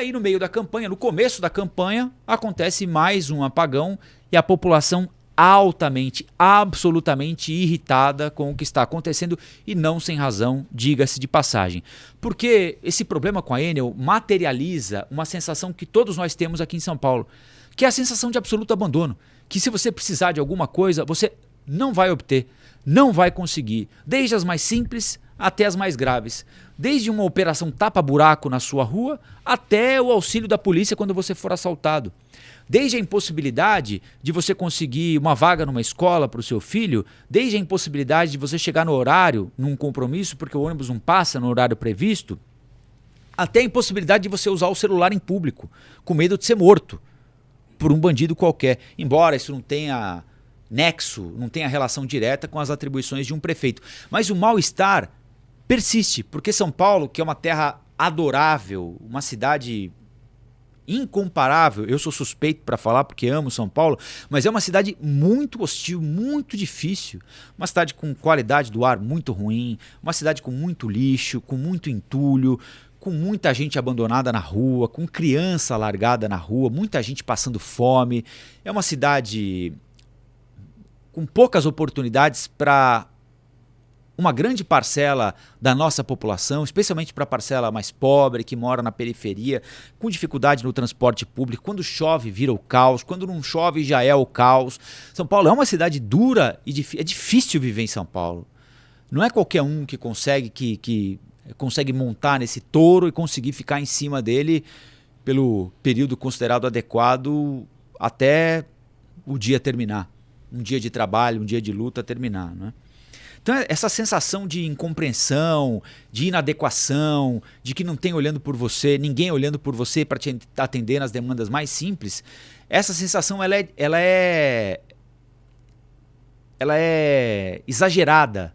aí no meio da campanha, no começo da campanha, acontece mais um apagão e a população altamente, absolutamente irritada com o que está acontecendo e não sem razão, diga-se de passagem. Porque esse problema com a Enel materializa uma sensação que todos nós temos aqui em São Paulo, que é a sensação de absoluto abandono, que se você precisar de alguma coisa, você não vai obter, não vai conseguir, desde as mais simples até as mais graves. Desde uma operação tapa-buraco na sua rua até o auxílio da polícia quando você for assaltado. Desde a impossibilidade de você conseguir uma vaga numa escola para o seu filho, desde a impossibilidade de você chegar no horário, num compromisso, porque o ônibus não passa no horário previsto, até a impossibilidade de você usar o celular em público, com medo de ser morto por um bandido qualquer. Embora isso não tenha nexo, não tenha relação direta com as atribuições de um prefeito. Mas o mal-estar persiste, porque São Paulo, que é uma terra adorável, uma cidade incomparável, eu sou suspeito para falar porque amo São Paulo, mas é uma cidade muito hostil, muito difícil, uma cidade com qualidade do ar muito ruim, uma cidade com muito lixo, com muito entulho, com muita gente abandonada na rua, com criança largada na rua, muita gente passando fome. É uma cidade com poucas oportunidades para uma grande parcela da nossa população, especialmente para a parcela mais pobre, que mora na periferia, com dificuldade no transporte público. Quando chove, vira o caos. Quando não chove, já é o caos. São Paulo é uma cidade dura e é difícil viver em São Paulo. Não é qualquer um que consegue montar nesse touro e conseguir ficar em cima dele pelo período considerado adequado até o dia terminar. Um dia de trabalho, um dia de luta terminar, né? Então essa sensação de incompreensão, de inadequação, de que não tem olhando por você, ninguém olhando por você para te atender nas demandas mais simples, essa sensação ela é exagerada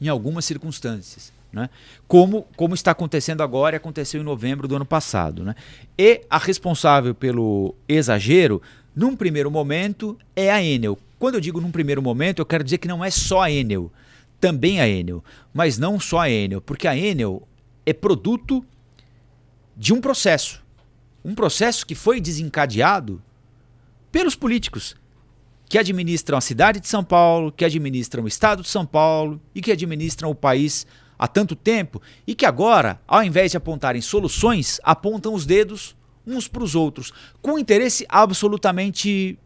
em algumas circunstâncias, né? Como está acontecendo agora e aconteceu em novembro do ano passado, né? E a responsável pelo exagero, num primeiro momento, é a Enel. Quando eu digo num primeiro momento, eu quero dizer que não é só a Enel, também a Enel, mas não só a Enel, porque a Enel é produto de um processo que foi desencadeado pelos políticos que administram a cidade de São Paulo, que administram o estado de São Paulo e que administram o país há tanto tempo e que agora, ao invés de apontarem soluções, apontam os dedos uns para os outros, com um interesse absolutamente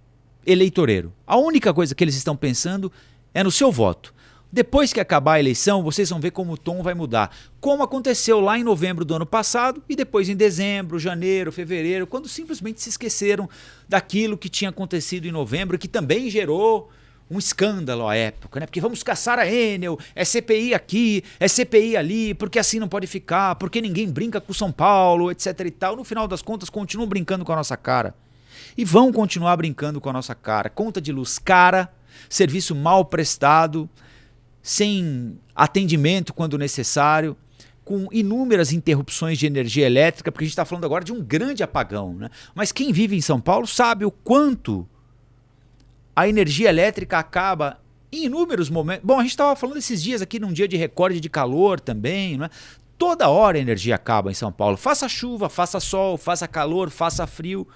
eleitoreiro. A única coisa que eles estão pensando é no seu voto. Depois que acabar a eleição, vocês vão ver como o tom vai mudar. Como aconteceu lá em novembro do ano passado e depois em dezembro, janeiro, fevereiro, quando simplesmente se esqueceram daquilo que tinha acontecido em novembro, que também gerou um escândalo à época, né? Porque vamos caçar a Enel, é CPI aqui, é CPI ali, porque assim não pode ficar, porque ninguém brinca com São Paulo, etc e tal. No final das contas, continuam brincando com a nossa cara. E vão continuar brincando com a nossa cara. Conta de luz cara, serviço mal prestado, sem atendimento quando necessário, com inúmeras interrupções de energia elétrica, porque a gente está falando agora de um grande apagão, né? Mas quem vive em São Paulo sabe o quanto a energia elétrica acaba em inúmeros momentos. Bom, a gente estava falando esses dias aqui num dia de recorde de calor também, né? Toda hora a energia acaba em São Paulo. Faça chuva, faça sol, faça calor, faça frio.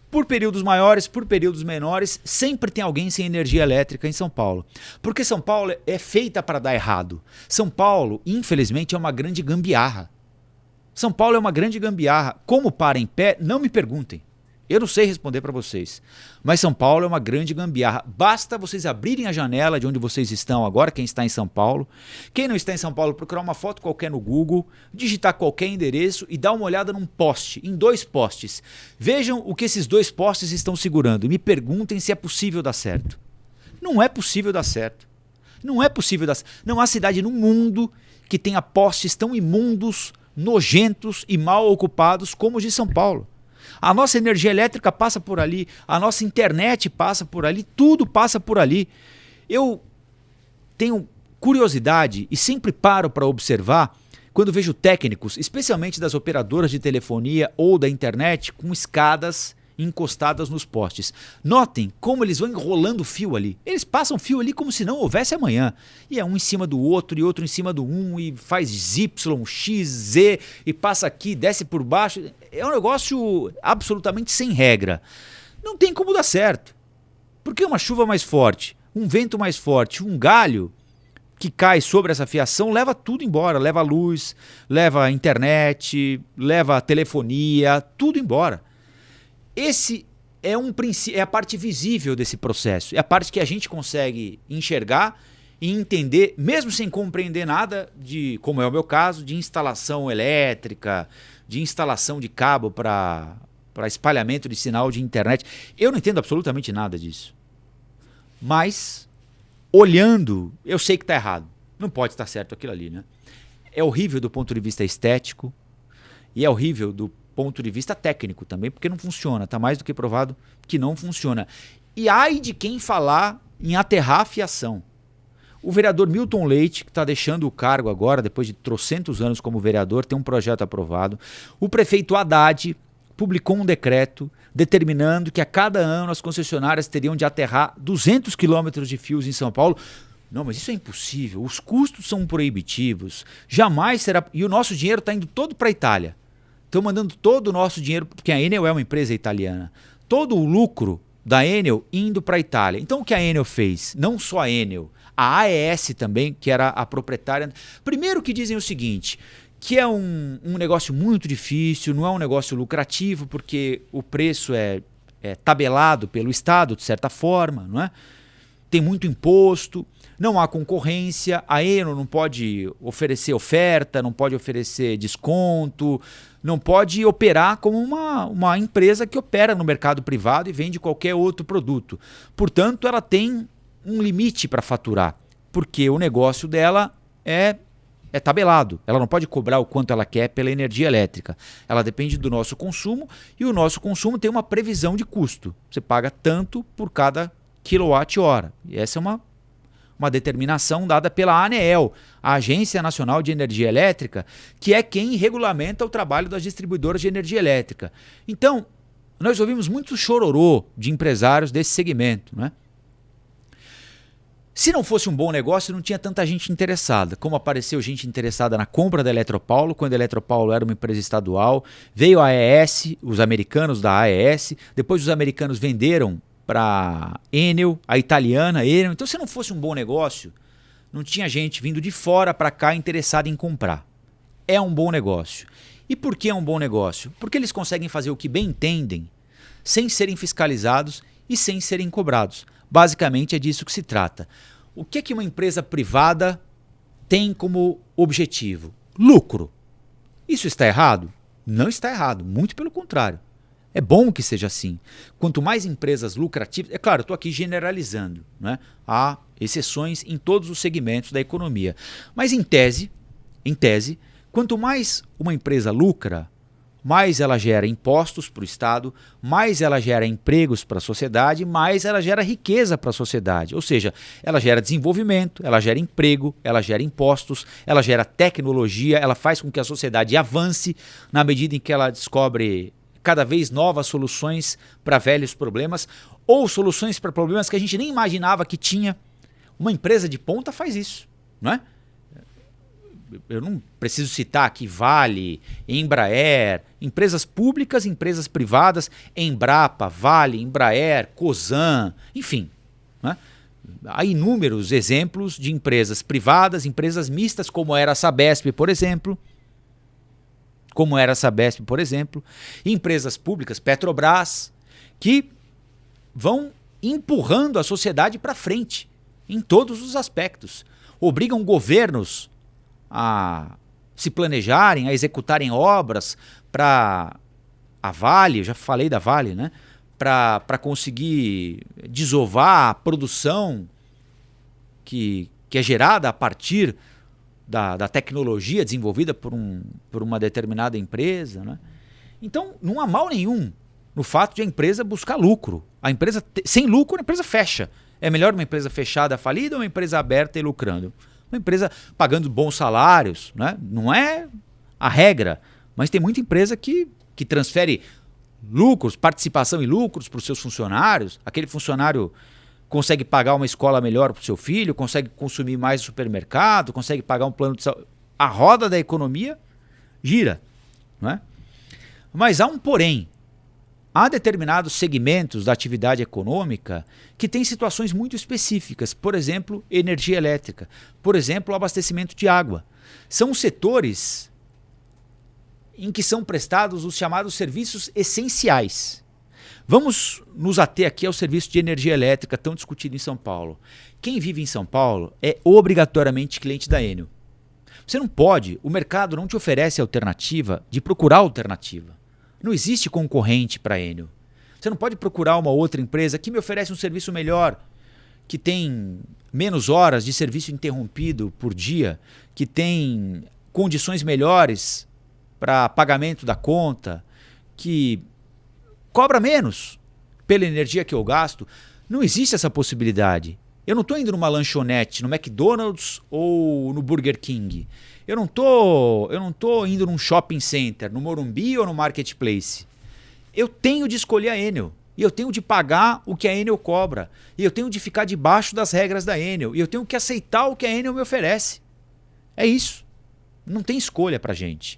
Por períodos maiores, por períodos menores, sempre tem alguém sem energia elétrica em São Paulo. Porque São Paulo é feita para dar errado. São Paulo, infelizmente, é uma grande gambiarra. São Paulo é uma grande gambiarra. Como para em pé, não me perguntem. Eu não sei responder para vocês. Mas São Paulo é uma grande gambiarra. Basta vocês abrirem a janela de onde vocês estão agora, quem está em São Paulo. Quem não está em São Paulo, procurar uma foto qualquer no Google, digitar qualquer endereço e dar uma olhada num poste, em 2 postes. Vejam o que esses 2 postes estão segurando e me perguntem se é possível dar certo. Não é possível dar certo. Não é possível dar certo. Não há cidade no mundo que tenha postes tão imundos, nojentos e mal ocupados como os de São Paulo. A nossa energia elétrica passa por ali, a nossa internet passa por ali, tudo passa por ali. Eu tenho curiosidade e sempre paro para observar quando vejo técnicos, especialmente das operadoras de telefonia ou da internet, com escadas encostadas nos postes. Notem como eles vão enrolando o fio ali. Eles passam o fio ali como se não houvesse amanhã. E é um em cima do outro, e outro em cima do um, e faz Y, X, Z, e passa aqui, desce por baixo. É um negócio absolutamente sem regra. Não tem como dar certo. Porque uma chuva mais forte, um vento mais forte, um galho que cai sobre essa fiação leva tudo embora. Leva a luz, leva a internet, leva a telefonia, tudo embora. Esse é a parte visível desse processo. É a parte que a gente consegue enxergar e entender, mesmo sem compreender nada de, como é o meu caso, de instalação elétrica, de instalação de cabo para espalhamento de sinal de internet. Eu não entendo absolutamente nada disso. Mas, olhando, eu sei que está errado. Não pode estar certo aquilo ali, né? É horrível do ponto de vista estético e é horrível do ponto de vista técnico também, porque não funciona. Está mais do que provado que não funciona. E ai de quem falar em aterrar a fiação. O vereador Milton Leite, que está deixando o cargo agora, depois de trocentos anos como vereador, tem um projeto aprovado. O prefeito Haddad publicou um decreto determinando que a cada ano as concessionárias teriam de aterrar 200 quilômetros de fios em São Paulo. Não, mas isso é impossível. Os custos são proibitivos. Jamais será... E o nosso dinheiro está indo todo para a Itália. Estão mandando todo o nosso dinheiro, porque a Enel é uma empresa italiana. Todo o lucro da Enel indo para a Itália. Então o que a Enel fez? Não só a Enel, a AES também, que era a proprietária. Primeiro que dizem o seguinte, que é um negócio muito difícil, não é um negócio lucrativo, porque o preço é tabelado pelo Estado, de certa forma, não é? Tem muito imposto, não há concorrência, a Enel não pode oferecer oferta, não pode oferecer desconto, não pode operar como uma empresa que opera no mercado privado e vende qualquer outro produto. Portanto, ela tem um limite para faturar, porque o negócio dela é tabelado. Ela não pode cobrar o quanto ela quer pela energia elétrica. Ela depende do nosso consumo e o nosso consumo tem uma previsão de custo. Você paga tanto por cada quilowatt-hora. E essa é uma determinação dada pela ANEEL, a Agência Nacional de Energia Elétrica, que é quem regulamenta o trabalho das distribuidoras de energia elétrica. Então, nós ouvimos muito chororô de empresários desse segmento, né? Se não fosse um bom negócio, não tinha tanta gente interessada. Como apareceu gente interessada na compra da Eletropaulo, quando a Eletropaulo era uma empresa estadual, veio a AES, os americanos da AES, depois os americanos venderam para Enel, a italiana Enel. Então, se não fosse um bom negócio, não tinha gente vindo de fora para cá interessada em comprar. É um bom negócio. E por que é um bom negócio? Porque eles conseguem fazer o que bem entendem, sem serem fiscalizados e sem serem cobrados. Basicamente é disso que se trata. O que é que uma empresa privada tem como objetivo? Lucro. Isso está errado? Não está errado, muito pelo contrário. É bom que seja assim. Quanto mais empresas lucrativas... É claro, eu estou aqui generalizando, né? Há exceções em todos os segmentos da economia. Mas em tese, quanto mais uma empresa lucra, mais ela gera impostos para o Estado, mais ela gera empregos para a sociedade, mais ela gera riqueza para a sociedade. Ou seja, ela gera desenvolvimento, ela gera emprego, ela gera impostos, ela gera tecnologia, ela faz com que a sociedade avance na medida em que ela descobre cada vez novas soluções para velhos problemas ou soluções para problemas que a gente nem imaginava que tinha. Uma empresa de ponta faz isso, não é? Eu não preciso citar aqui Vale, Embraer, empresas públicas, empresas privadas, Embrapa, Vale, Embraer, Cosan, enfim. Né? Há inúmeros exemplos de empresas privadas, empresas mistas, como era a Sabesp, por exemplo. E empresas públicas, Petrobras, que vão empurrando a sociedade para frente em todos os aspectos. Obrigam governos a se planejarem, a executarem obras para a Vale, eu já falei da Vale, né? Para conseguir desovar a produção que é gerada a partir da tecnologia desenvolvida por uma determinada empresa, né? Então, não há mal nenhum no fato de a empresa buscar lucro. A empresa, sem lucro, a empresa fecha. É melhor uma empresa fechada falida ou uma empresa aberta e lucrando? Uma empresa pagando bons salários, né? Não é a regra, mas tem muita empresa que transfere lucros, participação e lucros para os seus funcionários. Aquele funcionário consegue pagar uma escola melhor para o seu filho, consegue consumir mais no supermercado, consegue pagar um plano de saúde. A roda da economia gira, não é? Mas há um porém. Há determinados segmentos da atividade econômica que têm situações muito específicas. Por exemplo, energia elétrica. Por exemplo, abastecimento de água. São setores em que são prestados os chamados serviços essenciais. Vamos nos ater aqui ao serviço de energia elétrica tão discutido em São Paulo. Quem vive em São Paulo é obrigatoriamente cliente da Enel. Você não pode, o mercado não te oferece alternativa de procurar alternativa. Não existe concorrente para a Enel. Você não pode procurar uma outra empresa que me oferece um serviço melhor, que tem menos horas de serviço interrompido por dia, que tem condições melhores para pagamento da conta, que cobra menos pela energia que eu gasto. Não existe essa possibilidade. Eu não estou indo numa lanchonete, no McDonald's ou no Burger King. Eu não tô indo num shopping center, no Morumbi ou no Marketplace. Eu tenho de escolher a Enel. E eu tenho de pagar o que a Enel cobra. E eu tenho de ficar debaixo das regras da Enel. E eu tenho que aceitar o que a Enel me oferece. É isso. Não tem escolha pra gente.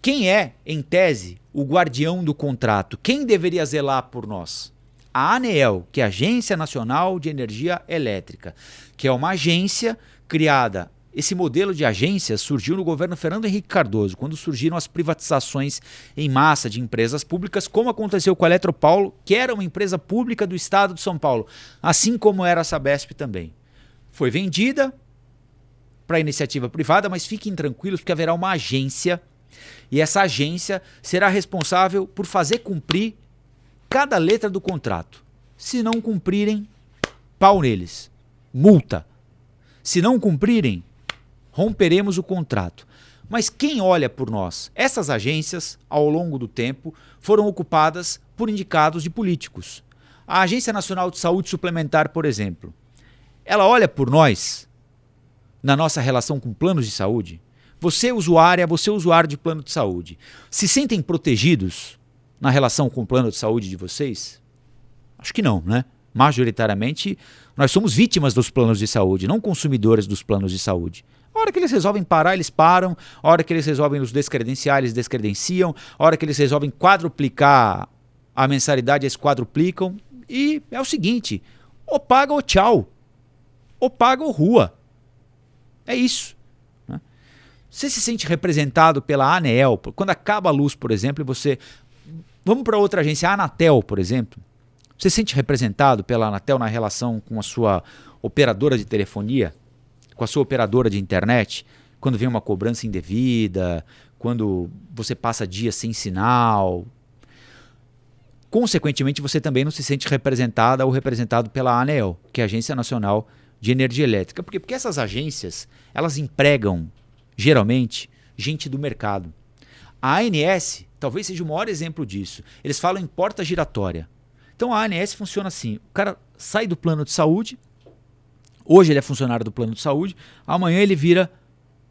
Quem é, em tese, o guardião do contrato? Quem deveria zelar por nós? A ANEEL, que é a Agência Nacional de Energia Elétrica, que é uma agência criada. Esse modelo de agência surgiu no governo Fernando Henrique Cardoso, quando surgiram as privatizações em massa de empresas públicas, como aconteceu com a Eletropaulo, que era uma empresa pública do estado de São Paulo, assim como era a Sabesp também. Foi vendida para iniciativa privada, mas fiquem tranquilos porque haverá uma agência e essa agência será responsável por fazer cumprir cada letra do contrato. Se não cumprirem, pau neles. Multa. Se não cumprirem, romperemos o contrato. Mas quem olha por nós? Essas agências, ao longo do tempo, foram ocupadas por indicados de políticos. A Agência Nacional de Saúde Suplementar, por exemplo, ela olha por nós na nossa relação com planos de saúde. Você, usuária, você, usuário de plano de saúde, se sentem protegidos na relação com o plano de saúde de vocês? Acho que não, né? Majoritariamente, nós somos vítimas dos planos de saúde, não consumidores dos planos de saúde. A hora que eles resolvem parar, eles param. A hora que eles resolvem nos descredenciar, eles descredenciam. A hora que eles resolvem quadruplicar a mensalidade, eles quadruplicam. E é o seguinte, ou paga ou tchau. Ou paga ou rua. É isso. Né? Você se sente representado pela ANEEL. Quando acaba a luz, por exemplo, e você... Vamos para outra agência, a Anatel, por exemplo. Você se sente representado pela Anatel na relação com a sua operadora de telefonia? Com a sua operadora de internet, quando vem uma cobrança indevida, quando você passa dias sem sinal. Consequentemente, você também não se sente representada ou representado pela ANEEL, que é a Agência Nacional de Energia Elétrica. Por quê? Porque essas agências, elas empregam, geralmente, gente do mercado. A ANS talvez seja o maior exemplo disso. Eles falam em porta giratória. Então a ANS funciona assim, o cara sai do plano de saúde. Hoje ele é funcionário do plano de saúde, amanhã ele vira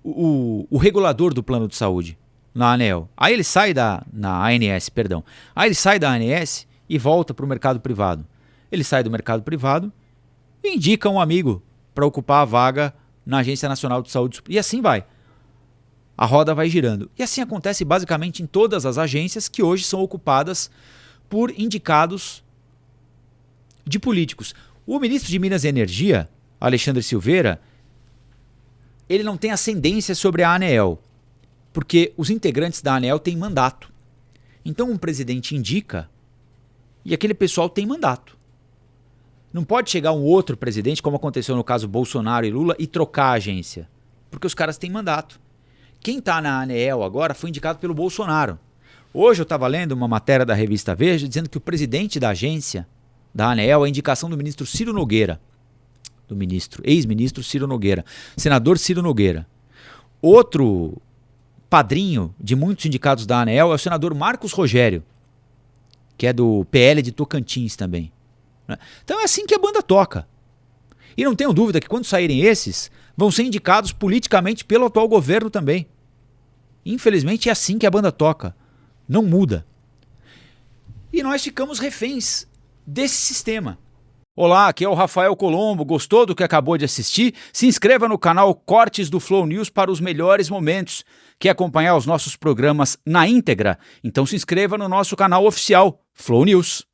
o regulador do plano de saúde na ANEEL. Aí ele sai na ANS, perdão. Aí ele sai da ANS e volta para o mercado privado. Ele sai do mercado privado e indica um amigo para ocupar a vaga na Agência Nacional de Saúde. E assim vai. A roda vai girando. E assim acontece basicamente em todas as agências que hoje são ocupadas por indicados de políticos. O ministro de Minas e Energia, Alexandre Silveira, ele não tem ascendência sobre a ANEEL, porque os integrantes da ANEEL têm mandato. Então um presidente indica e aquele pessoal tem mandato. Não pode chegar um outro presidente, como aconteceu no caso Bolsonaro e Lula, e trocar a agência, porque os caras têm mandato. Quem está na ANEEL agora foi indicado pelo Bolsonaro. Hoje eu estava lendo uma matéria da revista Veja dizendo que o presidente da agência, da ANEEL, é a indicação do ministro Ciro Nogueira. Do ex-ministro Ciro Nogueira. Senador Ciro Nogueira. Outro padrinho de muitos indicados da ANEEL é o senador Marcos Rogério, que é do PL de Tocantins também. Então é assim que a banda toca. E não tenho dúvida que quando saírem esses, vão ser indicados politicamente pelo atual governo também. Infelizmente é assim que a banda toca. Não muda. e nós ficamos reféns desse sistema. Olá, aqui é o Rafael Colombo. Gostou do que acabou de assistir? Se inscreva no canal Cortes do Flow News para os melhores momentos. Quer acompanhar os nossos programas na íntegra? Então se inscreva no nosso canal oficial, Flow News.